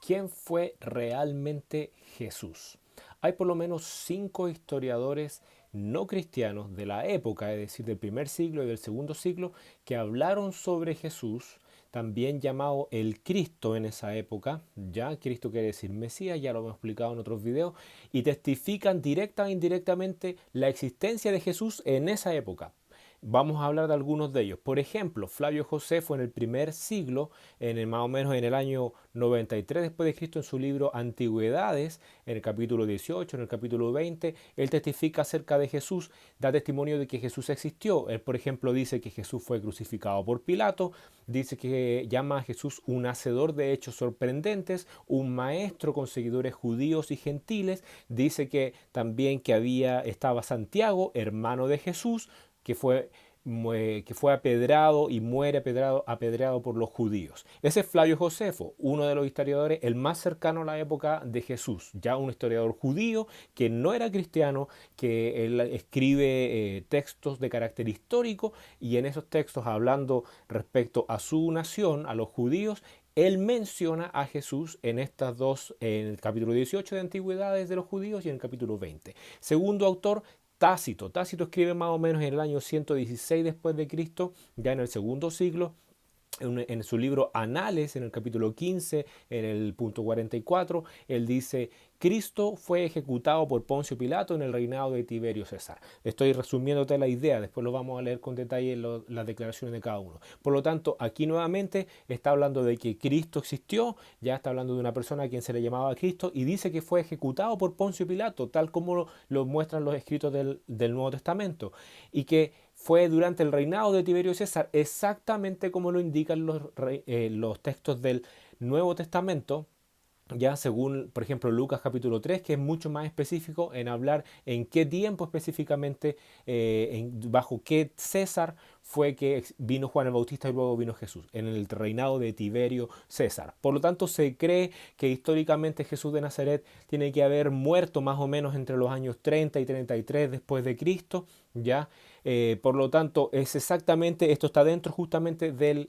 ¿Quién fue realmente Jesús? Hay por lo menos 5 historiadores no cristianos de la época, es decir, del primer siglo y del segundo siglo, que hablaron sobre Jesús, también llamado el Cristo en esa época. Ya Cristo quiere decir Mesías, ya lo hemos explicado en otros videos, y testifican directa e indirectamente la existencia de Jesús en esa época. Vamos a hablar de algunos de ellos. Por ejemplo, Flavio Josefo en el primer siglo, más o menos en el año 93 después de Cristo, en su libro Antigüedades, en el capítulo 18, en el capítulo 20, él testifica acerca de Jesús, da testimonio de que Jesús existió. Él, por ejemplo, dice que Jesús fue crucificado por Pilato, dice que llama a Jesús un hacedor de hechos sorprendentes, un maestro con seguidores judíos y gentiles, dice que también estaba Santiago, hermano de Jesús, que fue apedrado y muere apedreado por los judíos. Ese es Flavio Josefo, uno de los historiadores, el más cercano a la época de Jesús, ya un historiador judío que no era cristiano, que él escribe textos de carácter histórico, y en esos textos, hablando respecto a su nación, a los judíos, él menciona a Jesús en estas dos, en el capítulo 18 de Antigüedades de los judíos y en el capítulo 20. Segundo autor, Tácito. Tácito escribe más o menos en el año 116 después de Cristo, ya en el segundo siglo. En su libro Anales, en el capítulo 15, en el punto 44, él dice: Cristo fue ejecutado por Poncio Pilato en el reinado de Tiberio César. Estoy resumiéndote la idea, después lo vamos a leer con detalle las declaraciones de cada uno. Por lo tanto, aquí nuevamente está hablando de que Cristo existió, ya está hablando de una persona a quien se le llamaba Cristo, y dice que fue ejecutado por Poncio Pilato, tal como lo muestran los escritos del Nuevo Testamento, y que fue durante el reinado de Tiberio César, exactamente como lo indican los textos del Nuevo Testamento, ya según, por ejemplo, Lucas capítulo 3, que es mucho más específico en hablar en qué tiempo específicamente, bajo qué César fue que vino Juan el Bautista y luego vino Jesús, en el reinado de Tiberio César. Por lo tanto, se cree que históricamente Jesús de Nazaret tiene que haber muerto más o menos entre los años 30 y 33 después de Cristo, ¿ya? Por lo tanto, es exactamente, esto está dentro justamente del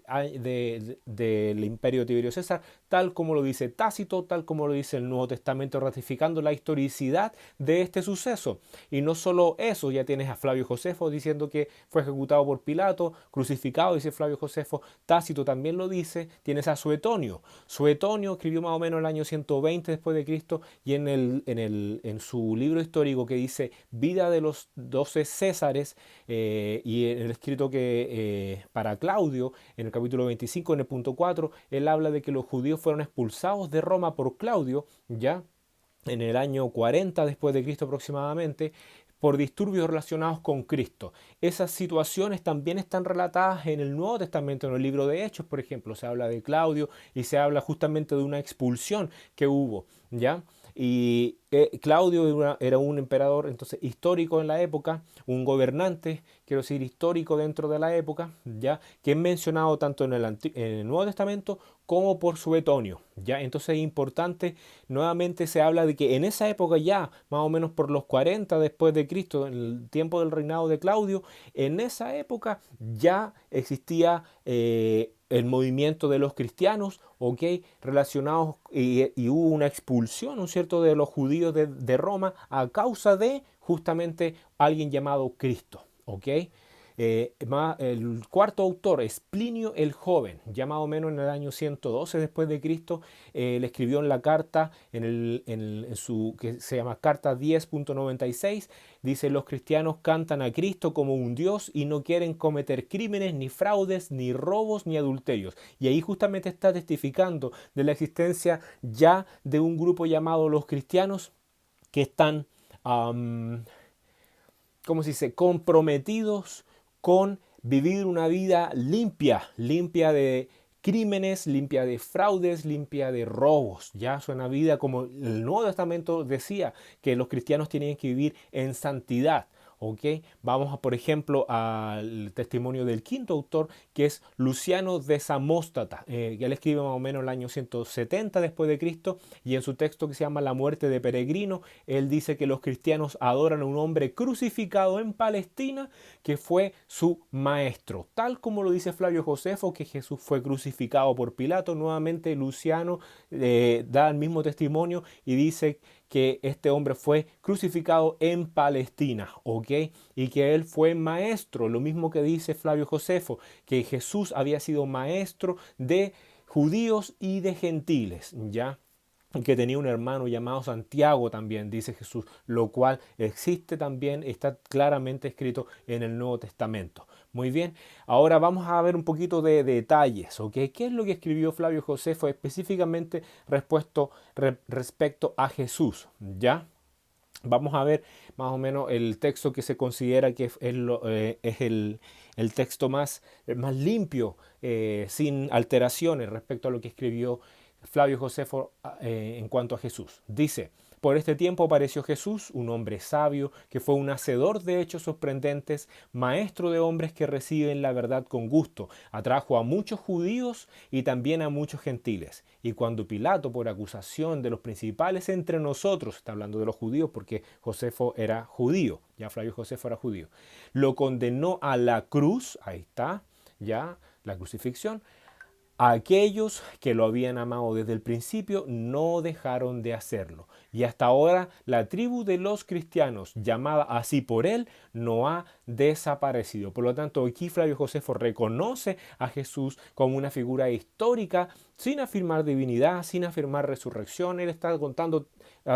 imperio de Tiberio César, tal como lo dice Tácito, tal como lo dice el Nuevo Testamento, ratificando la historicidad de este suceso. Y no solo eso, ya tienes a Flavio Josefo diciendo que fue ejecutado por Pilato, crucificado, dice Flavio Josefo. Tácito también lo dice. Tienes a Suetonio. Suetonio escribió más o menos el año 120 después de Cristo, y en su libro histórico que dice Vida de los 12 Césares, y en el escrito que para Claudio, en el capítulo 25, en el punto 4, él habla de que los judíos fueron expulsados de Roma por Claudio, ya en el año 40 después de Cristo aproximadamente, por disturbios relacionados con Cristo. Esas situaciones también están relatadas en el Nuevo Testamento, en el libro de Hechos, por ejemplo. Se habla de Claudio y se habla justamente de una expulsión que hubo, ¿ya? Y Claudio era un emperador entonces histórico en la época, un gobernante, quiero decir, histórico dentro de la época, ya, que es mencionado tanto en el Nuevo Testamento como por Suetonio, ya. Entonces es importante, nuevamente se habla de que en esa época, ya más o menos por los 40 después de Cristo, en el tiempo del reinado de Claudio, en esa época ya existía el movimiento de los cristianos, ¿ok? Relacionados, y hubo una expulsión, ¿no es cierto?, de los judíos de Roma a causa de justamente alguien llamado Cristo, ¿ok? El cuarto autor es Plinio el Joven, ya más o menos en el año 112 después de Cristo. Le escribió en la carta, en su, que se llama carta 10.96, dice: los cristianos cantan a Cristo como un Dios y no quieren cometer crímenes, ni fraudes, ni robos, ni adulterios. Y ahí justamente está testificando de la existencia ya de un grupo llamado los cristianos, que están, ¿cómo se dice?, comprometidos con vivir una vida limpia, limpia de crímenes, limpia de fraudes, limpia de robos. Ya es una vida como el Nuevo Testamento decía, que los cristianos tienen que vivir en santidad. ¿ok? Vamos, por ejemplo, al testimonio del quinto autor, que es Luciano de Samósata. Él escribe más o menos el año 170 después de Cristo, y en su texto que se llama La muerte de Peregrino, él dice que los cristianos adoran a un hombre crucificado en Palestina que fue su maestro. Tal como lo dice Flavio Josefo, que Jesús fue crucificado por Pilato, nuevamente Luciano da el mismo testimonio y dice que este hombre fue crucificado en Palestina, ¿ok? Y que él fue maestro, lo mismo que dice Flavio Josefo, que Jesús había sido maestro de judíos y de gentiles, ¿ya? Que tenía un hermano llamado Santiago también, dice Jesús, lo cual existe también, está claramente escrito en el Nuevo Testamento. Muy bien, ahora vamos a ver un poquito de detalles, ¿ok? ¿Qué es lo que escribió Flavio Josefo específicamente respecto a Jesús? ¿Ya? Vamos a ver más o menos el texto que se considera que es el texto más limpio, sin alteraciones respecto a lo que escribió Flavio Josefo en cuanto a Jesús. Dice: por este tiempo apareció Jesús, un hombre sabio, que fue un hacedor de hechos sorprendentes, maestro de hombres que reciben la verdad con gusto. Atrajo a muchos judíos y también a muchos gentiles. Y cuando Pilato, por acusación de los principales entre nosotros, está hablando de los judíos porque Josefo era judío, ya Flavio Josefo era judío, lo condenó a la cruz, ahí está, ya la crucifixión. Aquellos que lo habían amado desde el principio no dejaron de hacerlo. Y hasta ahora la tribu de los cristianos, llamada así por él, no ha desaparecido. Por lo tanto, aquí Flavio Josefo reconoce a Jesús como una figura histórica, sin afirmar divinidad, sin afirmar resurrección. Él está contando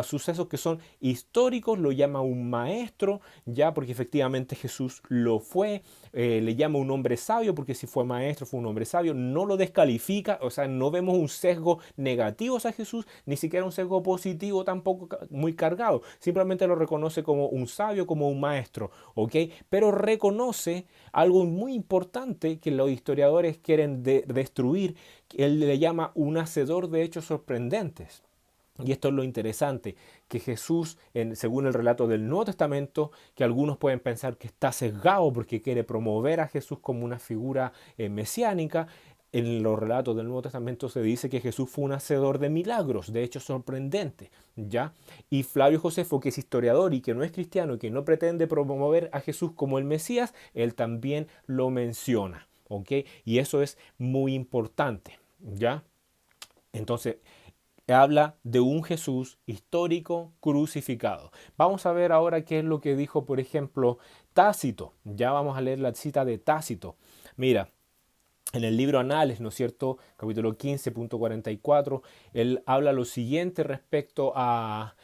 sucesos que son históricos, lo llama un maestro, ya porque efectivamente Jesús lo fue. Le llama un hombre sabio, porque si fue maestro, fue un hombre sabio, no lo descalifica, o sea, no vemos un sesgo negativo hacia Jesús, ni siquiera un sesgo positivo tampoco muy cargado, simplemente lo reconoce como un sabio, como un maestro, ¿ok? Pero reconoce algo muy importante que los historiadores quieren destruir, él le llama un hacedor de hechos sorprendentes. Y esto es lo interesante, que Jesús, según el relato del Nuevo Testamento, que algunos pueden pensar que está sesgado porque quiere promover a Jesús como una figura mesiánica, en los relatos del Nuevo Testamento se dice que Jesús fue un hacedor de milagros, de hechos sorprendentes, ¿ya? Y Flavio Josefo, que es historiador y que no es cristiano y que no pretende promover a Jesús como el Mesías, él también lo menciona, ¿ok? Y eso es muy importante, ¿ya? Entonces, habla de un Jesús histórico crucificado. Vamos a ver ahora qué es lo que dijo, por ejemplo, Tácito. Ya vamos a leer la cita de Tácito. Mira, en el libro Anales, ¿no es cierto? Capítulo 15.44, él habla lo siguiente respecto a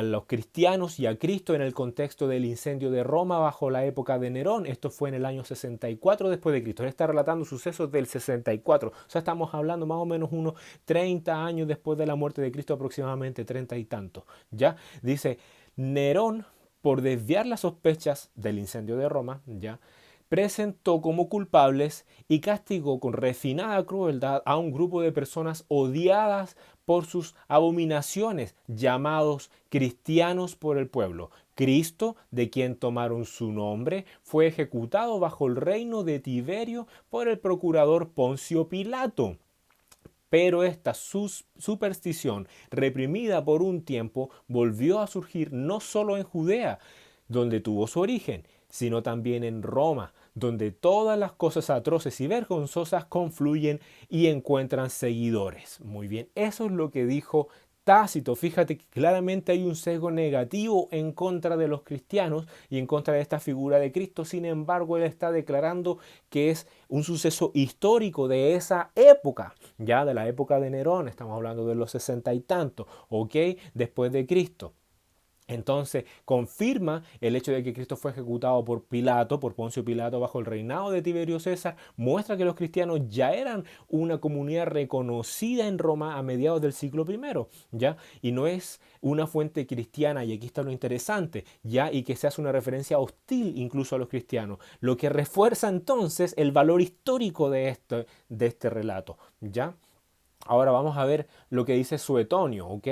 los cristianos y a Cristo en el contexto del incendio de Roma bajo la época de Nerón. Esto fue en el año 64 después de Cristo. Él está relatando sucesos del 64. O sea, estamos hablando más o menos unos 30 años después de la muerte de Cristo, aproximadamente 30 y tantos. ¿Ya? Dice, Nerón, por desviar las sospechas del incendio de Roma, ¿ya?, presentó como culpables y castigó con refinada crueldad a un grupo de personas odiadas por sus abominaciones, llamados cristianos por el pueblo. Cristo, de quien tomaron su nombre, fue ejecutado bajo el reino de Tiberio por el procurador Poncio Pilato. Pero esta superstición, reprimida por un tiempo, volvió a surgir no solo en Judea, donde tuvo su origen, sino también en Roma, donde todas las cosas atroces y vergonzosas confluyen y encuentran seguidores. Muy bien, eso es lo que dijo Tácito. Fíjate que claramente hay un sesgo negativo en contra de los cristianos y en contra de esta figura de Cristo. Sin embargo, él está declarando que es un suceso histórico de esa época, ya de la época de Nerón. Estamos hablando de los 60 y tantos, ¿ok? Después de Cristo. Entonces confirma el hecho de que Cristo fue ejecutado por Pilato, por Poncio Pilato, bajo el reinado de Tiberio César. Muestra que los cristianos ya eran una comunidad reconocida en Roma a mediados del siglo I, ¿ya? Y no es una fuente cristiana, y aquí está lo interesante, ¿ya? Y que se hace una referencia hostil incluso a los cristianos, lo que refuerza entonces el valor histórico de este relato, ¿ya? Ahora vamos a ver lo que dice Suetonio, ¿ok?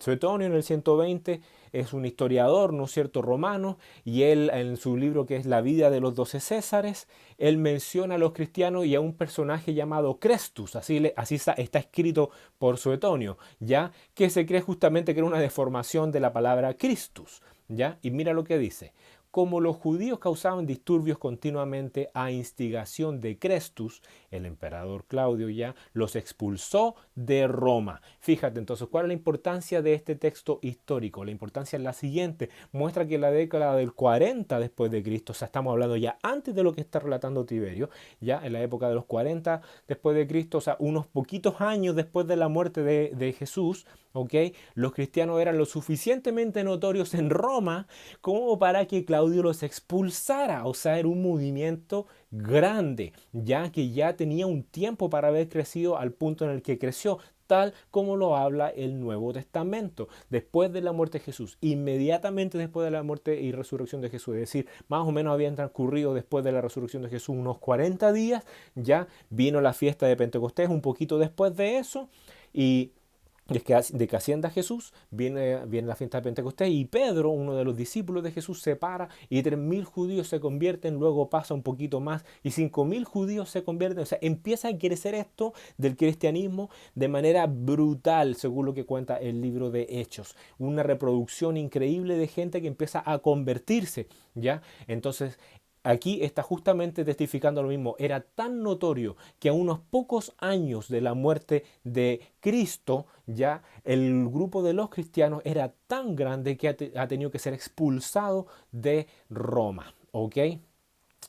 Suetonio en el 120 es un historiador, ¿no es cierto?, romano, y él en su libro que es La vida de los 12 Césares, él menciona a los cristianos y a un personaje llamado Crestus, así está escrito por Suetonio, ¿ya? Que se cree justamente que era una deformación de la palabra Christus, ¿ya? Y mira lo que dice. Como los judíos causaban disturbios continuamente a instigación de Crestus, el emperador Claudio ya los expulsó de Roma. Fíjate entonces, ¿cuál es la importancia de este texto histórico? La importancia es la siguiente, muestra que en la década del 40 después de Cristo, o sea, estamos hablando ya antes de lo que está relatando Tiberio, ya en la época de los 40 después de Cristo, o sea, unos poquitos años después de la muerte de Jesús, ¿ok? Los cristianos eran lo suficientemente notorios en Roma como para que Claudio los expulsara, o sea, era un movimiento grande, ya que ya tenía un tiempo para haber crecido al punto en el que creció, tal como lo habla el Nuevo Testamento. Después de la muerte de Jesús, inmediatamente después de la muerte y resurrección de Jesús, es decir, más o menos habían transcurrido después de la resurrección de Jesús unos 40 días, ya vino la fiesta de Pentecostés un poquito después de eso, y de que ascienda Jesús, viene la fiesta de Pentecostés y Pedro, uno de los discípulos de Jesús, se para y 3.000 judíos se convierten, luego pasa un poquito más y 5.000 judíos se convierten. O sea, empieza a crecer esto del cristianismo de manera brutal, según lo que cuenta el libro de Hechos. Una reproducción increíble de gente que empieza a convertirse, ¿ya? Entonces, aquí está justamente testificando lo mismo. Era tan notorio que a unos pocos años de la muerte de Cristo, ya el grupo de los cristianos era tan grande que ha tenido que ser expulsado de Roma. ¿Ok?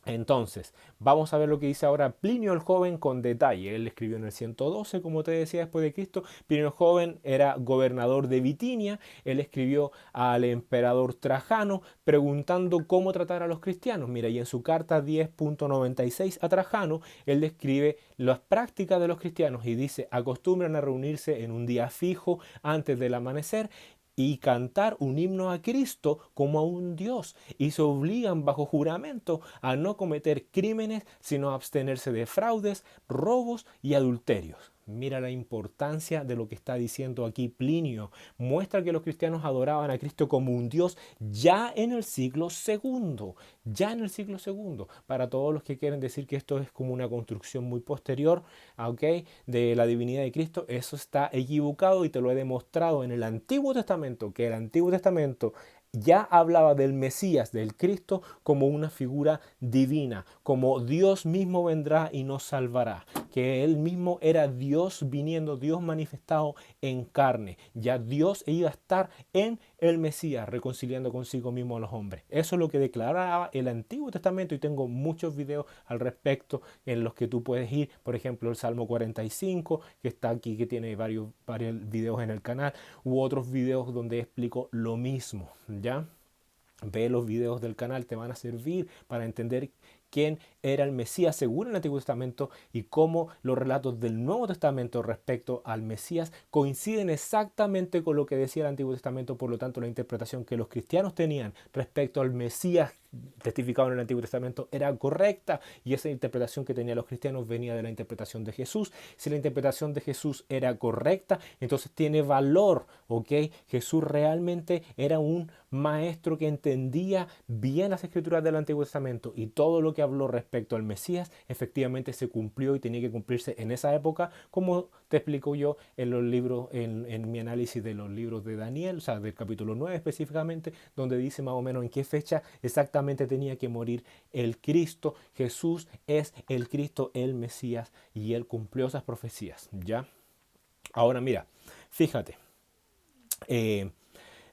Entonces, vamos a ver lo que dice ahora Plinio el Joven con detalle. Él escribió en el 112, como te decía, después de Cristo. Plinio el Joven era gobernador de Bitinia. Él escribió al emperador Trajano preguntando cómo tratar a los cristianos. Mira, y en su carta 10.96 a Trajano, él describe las prácticas de los cristianos y dice, acostumbran a reunirse en un día fijo antes del amanecer y cantar un himno a Cristo como a un Dios, y se obligan bajo juramento a no cometer crímenes, sino a abstenerse de fraudes, robos y adulterios. Mira la importancia de lo que está diciendo aquí Plinio. Muestra que los cristianos adoraban a Cristo como un Dios ya en el siglo segundo. Ya en el siglo segundo. Para todos los que quieren decir que esto es como una construcción muy posterior, ¿ok?, de la divinidad de Cristo, eso está equivocado y te lo he demostrado en el Antiguo Testamento, que el Antiguo Testamento ya hablaba del Mesías, del Cristo, como una figura divina, como Dios mismo vendrá y nos salvará, que Él mismo era Dios viniendo, Dios manifestado en carne. Ya Dios iba a estar en el Mesías, reconciliando consigo mismo a los hombres. Eso es lo que declaraba el Antiguo Testamento y tengo muchos videos al respecto en los que tú puedes ir, por ejemplo, el Salmo 45, que está aquí, que tiene varios videos en el canal, u otros videos donde explico lo mismo, ¿ya? Ve los videos del canal, te van a servir para entender quién era el Mesías según el Antiguo Testamento y cómo los relatos del Nuevo Testamento respecto al Mesías coinciden exactamente con lo que decía el Antiguo Testamento. Por lo tanto, la interpretación que los cristianos tenían respecto al Mesías testificado en el Antiguo Testamento era correcta, y esa interpretación que tenían los cristianos venía de la interpretación de Jesús. Si la interpretación de Jesús era correcta, entonces tiene valor, ¿ok? Jesús realmente era un maestro que entendía bien las escrituras del Antiguo Testamento, y todo lo que habló respecto al Mesías efectivamente se cumplió y tenía que cumplirse en esa época, como te explico yo en los libros, en mi análisis de los libros de Daniel, o sea, del capítulo 9 específicamente, donde dice más o menos en qué fecha exactamente tenía que morir el Cristo. Jesús es el Cristo, el Mesías, y él cumplió esas profecías, ¿ya? Ahora mira, fíjate, eh,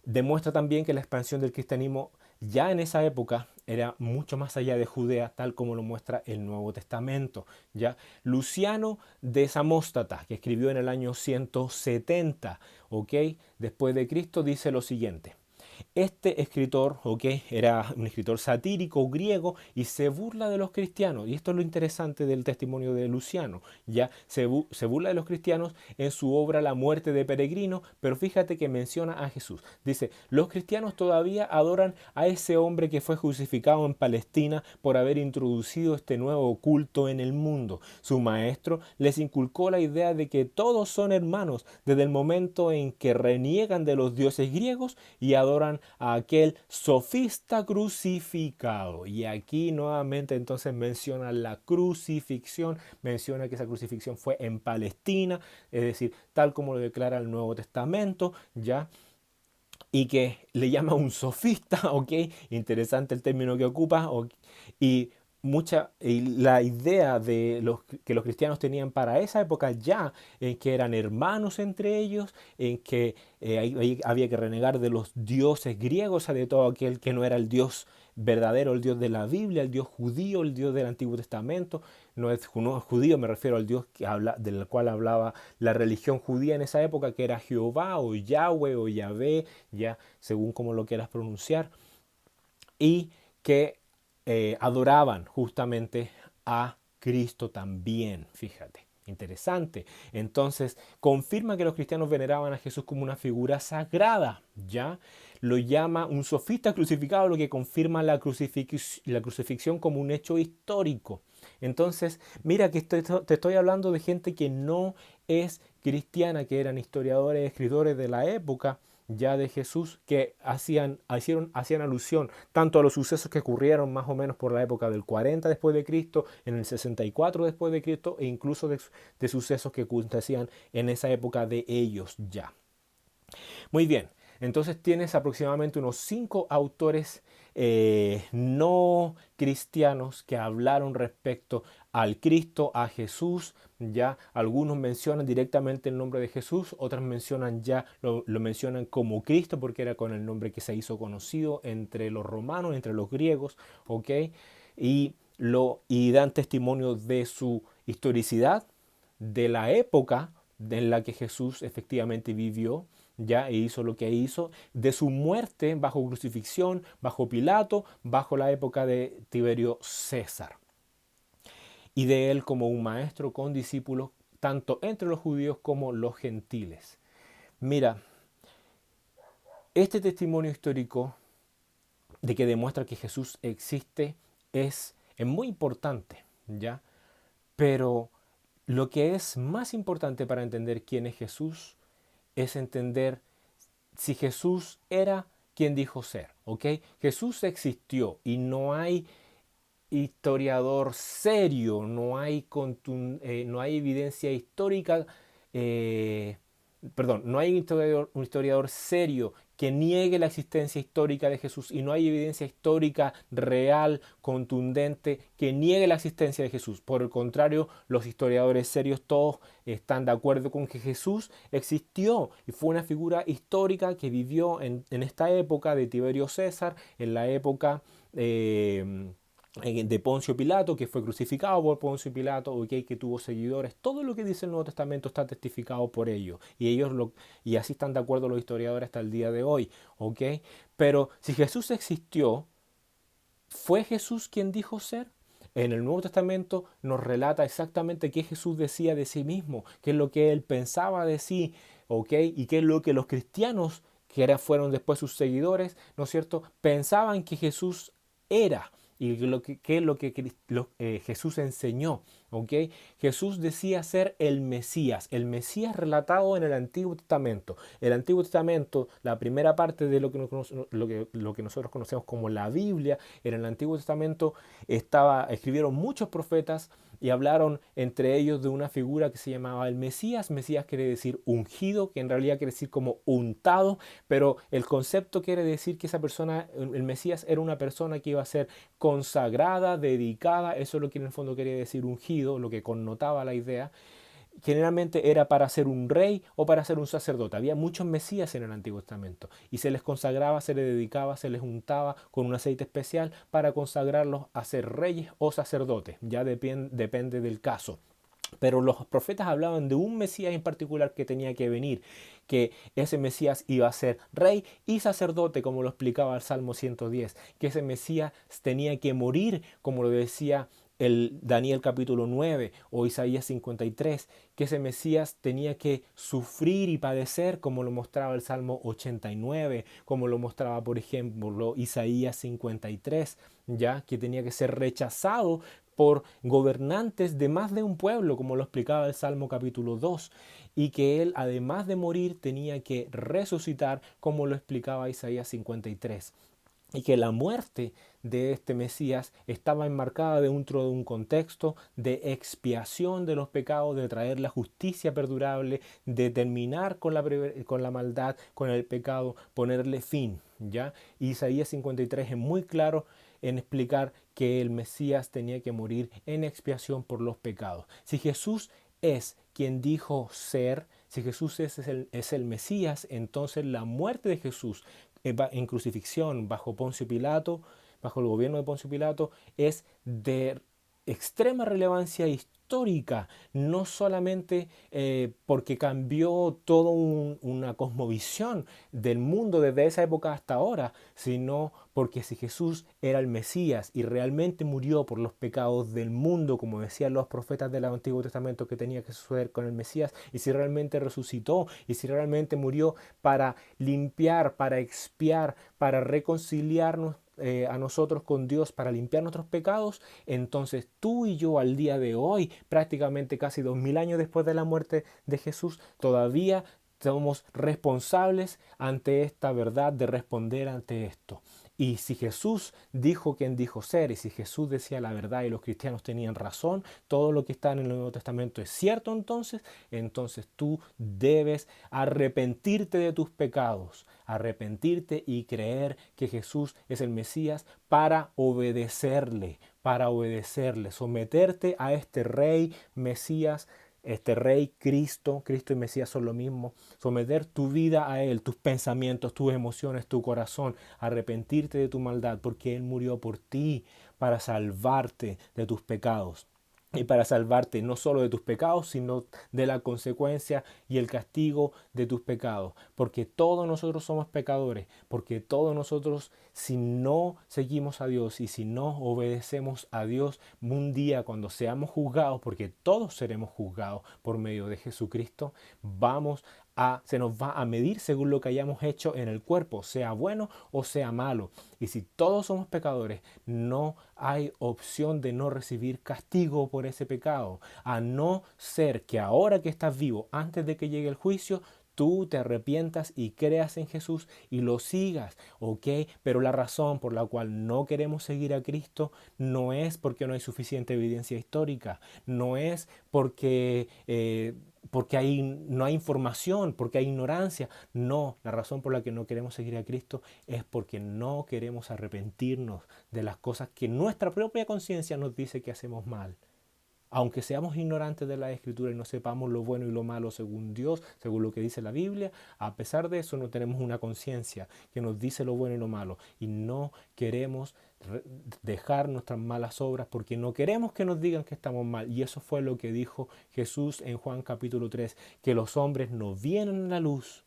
demuestra también que la expansión del cristianismo ya en esa época era mucho más allá de Judea, tal como lo muestra el Nuevo Testamento. ¿Ya? Luciano de Samóstata, que escribió en el año 170, ¿ok?, después de Cristo, dice lo siguiente: Este escritor, ¿ok? Era un escritor satírico griego y se burla de los cristianos. Y esto es lo interesante del testimonio de Luciano. Ya se burla de los cristianos en su obra La muerte de Peregrino, pero fíjate que menciona a Jesús. Dice, los cristianos todavía adoran a ese hombre que fue crucificado en Palestina por haber introducido este nuevo culto en el mundo. Su maestro les inculcó la idea de que todos son hermanos desde el momento en que reniegan de los dioses griegos y adoran a aquel sofista crucificado. Y aquí nuevamente entonces menciona la crucifixión, menciona que esa crucifixión fue en Palestina, es decir, tal como lo declara el Nuevo Testamento, ya. Y que le llama un sofista, ¿ok? Interesante el término que ocupa, ¿ok? Y y la idea de que los cristianos tenían para esa época ya, en que eran hermanos entre ellos, en que había que renegar de los dioses griegos, de todo aquel que no era el Dios verdadero, el Dios de la Biblia, el Dios judío, el Dios del Antiguo Testamento. No es judío, me refiero al Dios del cual hablaba la religión judía en esa época, que era Jehová o Yahweh o Yahvé, ya según como lo quieras pronunciar, y que adoraban justamente a Cristo también, fíjate. Interesante. Entonces, confirma que los cristianos veneraban a Jesús como una figura sagrada, ¿ya? Lo llama un sofista crucificado, lo que confirma la crucifixión como un hecho histórico. Entonces, mira que te estoy hablando de gente que no es cristiana, que eran historiadores, escritores de la época ya de Jesús, que hacían alusión tanto a los sucesos que ocurrieron más o menos por la época del 40 después de Cristo, en el 64 después de Cristo, e incluso de sucesos que acontecían en esa época de ellos ya. Muy bien, entonces tienes aproximadamente unos 5 autores no cristianos que hablaron respecto al Cristo, a Jesús. Ya algunos mencionan directamente el nombre de Jesús, otros mencionan lo mencionan como Cristo porque era con el nombre que se hizo conocido entre los romanos, entre los griegos, ¿ok? Y dan testimonio de su historicidad, de la época en la que Jesús efectivamente vivió, ya e hizo lo que hizo, de su muerte bajo crucifixión, bajo Pilato, bajo la época de Tiberio César, y de él como un maestro con discípulos tanto entre los judíos como los gentiles. Mira, este testimonio histórico de que demuestra que Jesús existe es muy importante, ¿ya? Pero lo que es más importante para entender quién es Jesús es entender si Jesús era quien dijo ser, ¿ok? Jesús existió y no hay historiador serio, no hay evidencia histórica, eh, perdón, no hay un historiador serio que niegue la existencia histórica de Jesús y no hay evidencia histórica real, contundente, que niegue la existencia de Jesús. Por el contrario, los historiadores serios todos están de acuerdo con que Jesús existió y fue una figura histórica que vivió en esta época de Tiberio César, en la época de Poncio Pilato, que fue crucificado por Poncio Pilato, okay, que tuvo seguidores. Todo lo que dice el Nuevo Testamento está testificado por ellos. Y así están de acuerdo los historiadores hasta el día de hoy. Okay. Pero si Jesús existió, ¿fue Jesús quien dijo ser? En el Nuevo Testamento nos relata exactamente qué Jesús decía de sí mismo, qué es lo que él pensaba de sí, okay, y qué es lo que los cristianos, que fueron después sus seguidores, ¿no es cierto?, pensaban que Jesús era y qué es lo que Jesús enseñó. ¿Okay? Jesús decía ser el Mesías relatado en el Antiguo Testamento. El Antiguo Testamento, la primera parte de lo que nosotros conocemos como la Biblia, en el Antiguo Testamento escribieron muchos profetas y hablaron entre ellos de una figura que se llamaba el Mesías. Mesías quiere decir ungido, que en realidad quiere decir como untado, pero el concepto quiere decir que esa persona, el Mesías, era una persona que iba a ser consagrada, dedicada. Eso es lo que en el fondo quería decir ungido, lo que connotaba la idea. Generalmente era para ser un rey o para ser un sacerdote. Había muchos mesías en el Antiguo Testamento y se les consagraba, se les dedicaba, se les untaba con un aceite especial para consagrarlos a ser reyes o sacerdotes. Ya depende del caso. Pero los profetas hablaban de un Mesías en particular que tenía que venir, que ese Mesías iba a ser rey y sacerdote, como lo explicaba el Salmo 110, que ese Mesías tenía que morir, como lo decía el Daniel capítulo 9 o Isaías 53, que ese Mesías tenía que sufrir y padecer, como lo mostraba el Salmo 89, como lo mostraba, por ejemplo, Isaías 53, ya que tenía que ser rechazado por gobernantes de más de un pueblo, como lo explicaba el Salmo capítulo 2, y que él, además de morir, tenía que resucitar, como lo explicaba Isaías 53, y que la muerte de este Mesías estaba enmarcada dentro de un contexto de expiación de los pecados, de traer la justicia perdurable, de terminar con la maldad, con el pecado, ponerle fin, ¿ya? Isaías 53 es muy claro en explicar que el Mesías tenía que morir en expiación por los pecados. Si Jesús es quien dijo ser, si Jesús es el Mesías, entonces la muerte de Jesús en crucifixión bajo Poncio Pilato, bajo el gobierno de Poncio Pilato, es de extrema relevancia histórica, no solamente porque cambió toda una cosmovisión del mundo desde esa época hasta ahora, sino porque si Jesús era el Mesías y realmente murió por los pecados del mundo, como decían los profetas del Antiguo Testamento que tenía que suceder con el Mesías, y si realmente resucitó, y si realmente murió para limpiar, para expiar, para reconciliarnos a nosotros con Dios, para limpiar nuestros pecados, entonces tú y yo al día de hoy, prácticamente casi 2000 años después de la muerte de Jesús, todavía somos responsables ante esta verdad, de responder ante esto. Y si Jesús dijo quien dijo ser, y si Jesús decía la verdad y los cristianos tenían razón, todo lo que está en el Nuevo Testamento es cierto, entonces tú debes arrepentirte de tus pecados, arrepentirte y creer que Jesús es el Mesías para obedecerle, someterte a este Rey Mesías, este Rey Cristo. Cristo y Mesías son lo mismo. Someter tu vida a Él, tus pensamientos, tus emociones, tu corazón, arrepentirte de tu maldad, porque Él murió por ti para salvarte de tus pecados. Y para salvarte no solo de tus pecados, sino de la consecuencia y el castigo de tus pecados. Porque todos nosotros somos pecadores. Porque todos nosotros, si no seguimos a Dios y si no obedecemos a Dios, un día cuando seamos juzgados, porque todos seremos juzgados por medio de Jesucristo, se nos va a medir según lo que hayamos hecho en el cuerpo, sea bueno o sea malo. Y si todos somos pecadores, no hay opción de no recibir castigo por ese pecado, a no ser que ahora que estás vivo, antes de que llegue el juicio, tú te arrepientas y creas en Jesús y lo sigas, ¿ok? Pero la razón por la cual no queremos seguir a Cristo no es porque no hay suficiente evidencia histórica, no es porque no hay información, porque hay ignorancia. No, la razón por la que no queremos seguir a Cristo es porque no queremos arrepentirnos de las cosas que nuestra propia conciencia nos dice que hacemos mal. Aunque seamos ignorantes de la Escritura y no sepamos lo bueno y lo malo según Dios, según lo que dice la Biblia, a pesar de eso no tenemos una conciencia que nos dice lo bueno y lo malo. Y no queremos dejar nuestras malas obras porque no queremos que nos digan que estamos mal. Y eso fue lo que dijo Jesús en Juan capítulo 3, que los hombres no vienen a la luz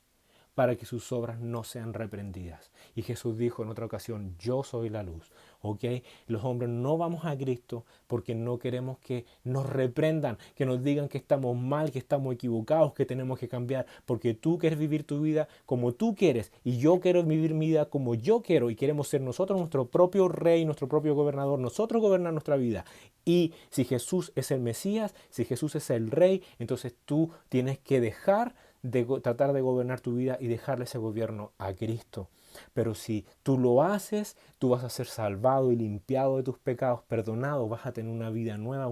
para que sus obras no sean reprendidas. Y Jesús dijo en otra ocasión, yo soy la luz. ¿Ok? Los hombres no vamos a Cristo porque no queremos que nos reprendan, que nos digan que estamos mal, que estamos equivocados, que tenemos que cambiar, porque tú quieres vivir tu vida como tú quieres y yo quiero vivir mi vida como yo quiero y queremos ser nosotros nuestro propio rey, nuestro propio gobernador, nosotros gobernar nuestra vida. Y si Jesús es el Mesías, si Jesús es el rey, entonces tú tienes que dejar de tratar de gobernar tu vida y dejarle ese gobierno a Cristo. Pero si tú lo haces, tú vas a ser salvado y limpiado de tus pecados, perdonado, vas a tener una vida nueva,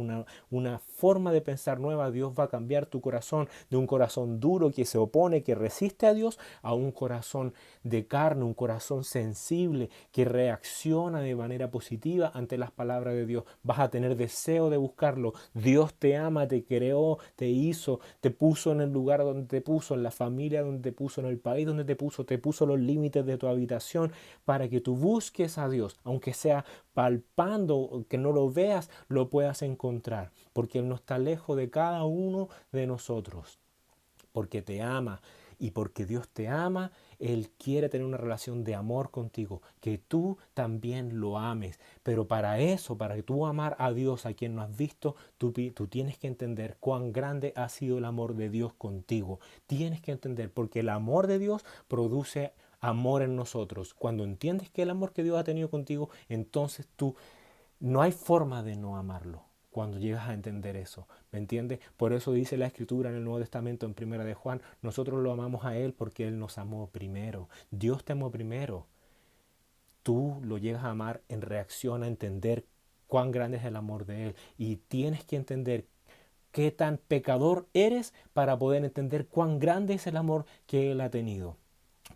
una forma de pensar nueva. Dios va a cambiar tu corazón de un corazón duro que se opone, que resiste a Dios, a un corazón de carne, un corazón sensible que reacciona de manera positiva ante las palabras de Dios. Vas a tener deseo de buscarlo. Dios te ama, te creó, te hizo, te puso en el lugar donde te puso, en la familia donde te puso, en el país donde te puso los límites de tu habitación para que tú busques a Dios, aunque sea palpando, que no lo veas, lo puedas encontrar, porque Él no está lejos de cada uno de nosotros, porque te ama. Y porque Dios te ama, Él quiere tener una relación de amor contigo, que tú también lo ames. Pero para eso, para que tú amar a Dios, a quien no has visto, tú tienes que entender cuán grande ha sido el amor de Dios contigo. Tienes que entender, porque el amor de Dios produce amor en nosotros. Cuando entiendes que el amor que Dios ha tenido contigo, entonces tú no hay forma de no amarlo cuando llegas a entender eso, ¿me entiendes? Por eso dice la Escritura en el Nuevo Testamento en Primera de Juan, nosotros lo amamos a Él porque Él nos amó primero. Dios te amó primero. Tú lo llegas a amar en reacción a entender cuán grande es el amor de Él. Y tienes que entender qué tan pecador eres para poder entender cuán grande es el amor que Él ha tenido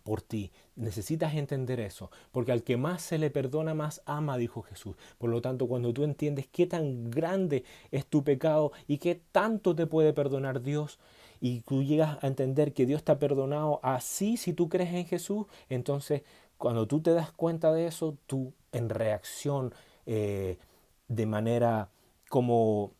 por ti. Necesitas entender eso, porque al que más se le perdona, más ama, dijo Jesús. Por lo tanto, cuando tú entiendes qué tan grande es tu pecado y qué tanto te puede perdonar Dios, y tú llegas a entender que Dios te ha perdonado así, si tú crees en Jesús, entonces cuando tú te das cuenta de eso, tú en reacción, de manera como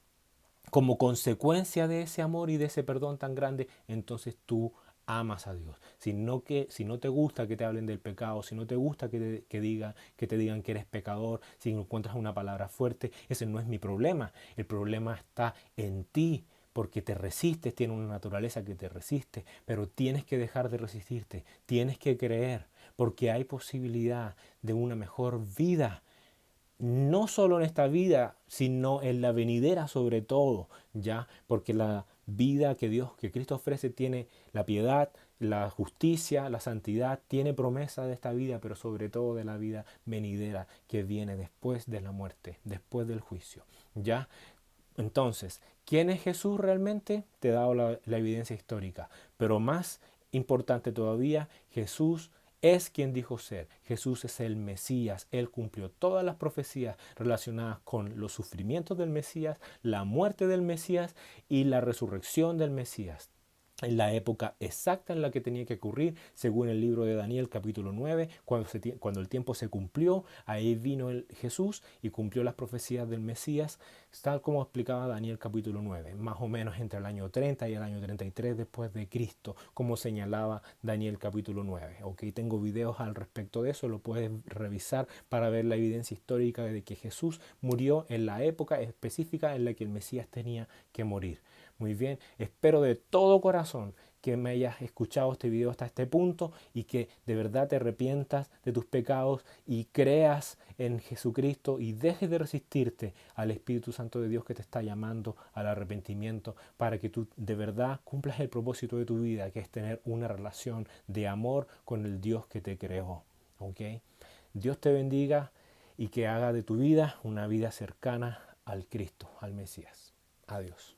consecuencia de ese amor y de ese perdón tan grande, entonces tú amas a Dios. Si no te gusta que te hablen del pecado, si no te gusta que te digan que eres pecador, si encuentras una palabra fuerte, ese no es mi problema. El problema está en ti, porque te resistes, tiene una naturaleza que te resiste, pero tienes que dejar de resistirte, tienes que creer, porque hay posibilidad de una mejor vida, no solo en esta vida, sino en la venidera sobre todo, ¿ya? Porque la vida que Dios, que Cristo ofrece, tiene la piedad, la justicia, la santidad, tiene promesa de esta vida, pero sobre todo de la vida venidera que viene después de la muerte, después del juicio, ¿ya? Entonces, ¿quién es Jesús realmente? Te he dado la evidencia histórica, pero más importante todavía, Jesús es quien dijo ser. Jesús es el Mesías. Él cumplió todas las profecías relacionadas con los sufrimientos del Mesías, la muerte del Mesías y la resurrección del Mesías en la época exacta en la que tenía que ocurrir, según el libro de Daniel capítulo 9, cuando el tiempo se cumplió, ahí vino Jesús y cumplió las profecías del Mesías, tal como explicaba Daniel capítulo 9, más o menos entre el año 30 y el año 33 después de Cristo, como señalaba Daniel capítulo 9. Ok, tengo videos al respecto de eso, lo puedes revisar para ver la evidencia histórica de que Jesús murió en la época específica en la que el Mesías tenía que morir. Muy bien, espero de todo corazón que me hayas escuchado este video hasta este punto y que de verdad te arrepientas de tus pecados y creas en Jesucristo y dejes de resistirte al Espíritu Santo de Dios que te está llamando al arrepentimiento para que tú de verdad cumplas el propósito de tu vida, que es tener una relación de amor con el Dios que te creó. ¿Ok? Dios te bendiga y que haga de tu vida una vida cercana al Cristo, al Mesías. Adiós.